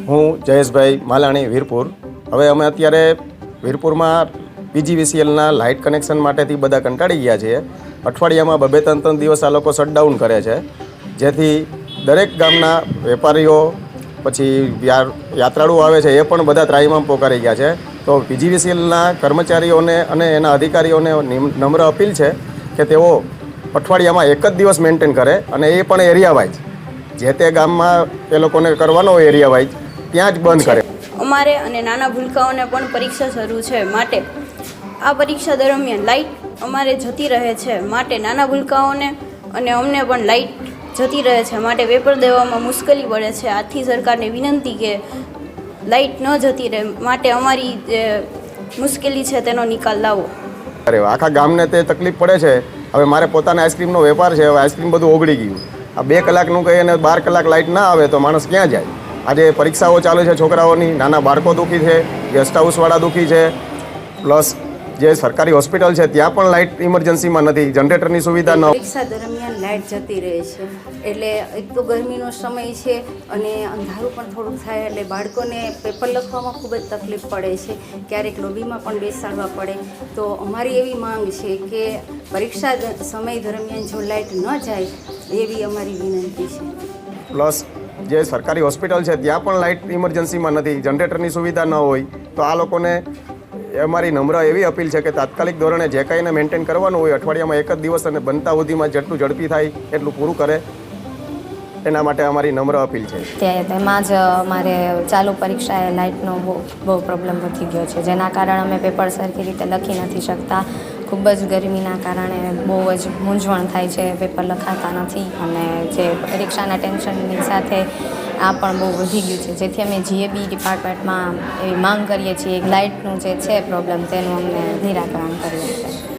હું જયેશભાઈ માલાણી વીરપુર. હવે અમે અત્યારે વીરપુરમાં પીજીવીસીએલના લાઇટ કનેક્શન માટેથી બધા કંટાળી ગયા છીએ. અઠવાડિયામાં 2-3 દિવસ આ લોકો શટડાઉન કરે છે, જેથી દરેક ગામના વેપારીઓ પછી યાત્રાળુઓ આવે છે એ પણ બધા ત્રાહિમામ પોકારી ગયા છે. તો પીજીવીસીએલના કર્મચારીઓને અને એના અધિકારીઓને નમ્ર અપીલ છે કે તેઓ અઠવાડિયામાં એક જ દિવસ મેન્ટેન કરે, અને એ પણ એરિયા વાઇઝ જે તે ગામમાં એ લોકોને કરવાનો હોય એરિયા વાઇઝ ત્યાં જ બંધ કરે. અમારે અને નાના ભૂલકાઓને પણ પરીક્ષા શરૂ છે, માટે આ પરીક્ષા દરમિયાન લાઇટ અમારે જતી રહે છે, માટે નાના ભૂલકાઓને અને અમને પણ લાઇટ જતી રહે છે, માટે પેપર દેવામાં મુશ્કેલી પડે છે. આથી સરકારને વિનંતી કે લાઇટ ન જતી રહે, માટે અમારી જે મુશ્કેલી છે તેનો નિકાલ લાવો. આખા ગામને તે તકલીફ પડે છે. હવે મારે પોતાના આઈસ્ક્રીમનો વેપાર છે, હવે આઈસ્ક્રીમ બધું ઓગળી ગયું. આ 2 કલાકનું કહી અને 12 કલાક લાઇટ ના આવે તો માણસ ક્યાં જાય? આજે પરીક્ષાઓ ચાલે છે છોકરાઓની, નાના બાળકો દુઃખી છે, ગેસ્ટ હાઉસવાળા દુઃખી છે, પ્લસ જે સરકારી હોસ્પિટલ છે ત્યાં પણ લાઇટ ઇમરજન્સીમાં નથી, જનરેટરની સુવિધા ન. પરીક્ષા દરમિયાન લાઇટ જતી રહે છે, એટલે એક તો ગરમીનો સમય છે અને અંધારું પણ થોડું થાય, એટલે બાળકોને પેપર લખવામાં ખૂબ જ તકલીફ પડે છે, ક્યારેક લોબીમાં પણ બેસાડવા પડે. તો અમારી એવી માંગ છે કે પરીક્ષા સમય દરમિયાન જો લાઇટ ન જાય એવી અમારી વિનંતી છે. પ્લસ જે સરકારી હોસ્પિટલ છે ત્યાં પણ લાઇટ ઇમરજન્સીમાં નથી, જનરેટરની સુવિધા ન હોય, તો આ લોકોને અમારી નમ્ર એવી અપીલ છે કે તાત્કાલિક ધોરણે જે કાંઈને મેન્ટેન કરવાનું હોય અઠવાડિયામાં એક જ દિવસ અને બનતા સુધીમાં જેટલું ઝડપી થાય એટલું પૂરું કરે, એના માટે અમારી નમ્ર અપીલ છે. તેમાં જ અમારે ચાલુ પરીક્ષાએ લાઇટનો બહુ પ્રોબ્લેમ વધી ગયો છે, જેના કારણે અમે પેપર સરખી રીતે લખી નથી શકતા. ખૂબ જ ગરમીના કારણે બહુ જ મૂંઝવણ થાય છે, પેપર લખાતા નથી, અને જે પરીક્ષાના ટેન્શનની સાથે આ પણ બહુ વધી ગયું છે, જેથી અમે જીએબી ડિપાર્ટમેન્ટમાં એવી માંગ કરીએ છીએ લાઇટનું જે છે પ્રોબ્લેમ તેનું અમને નિરાકરણ કરીએ છીએ.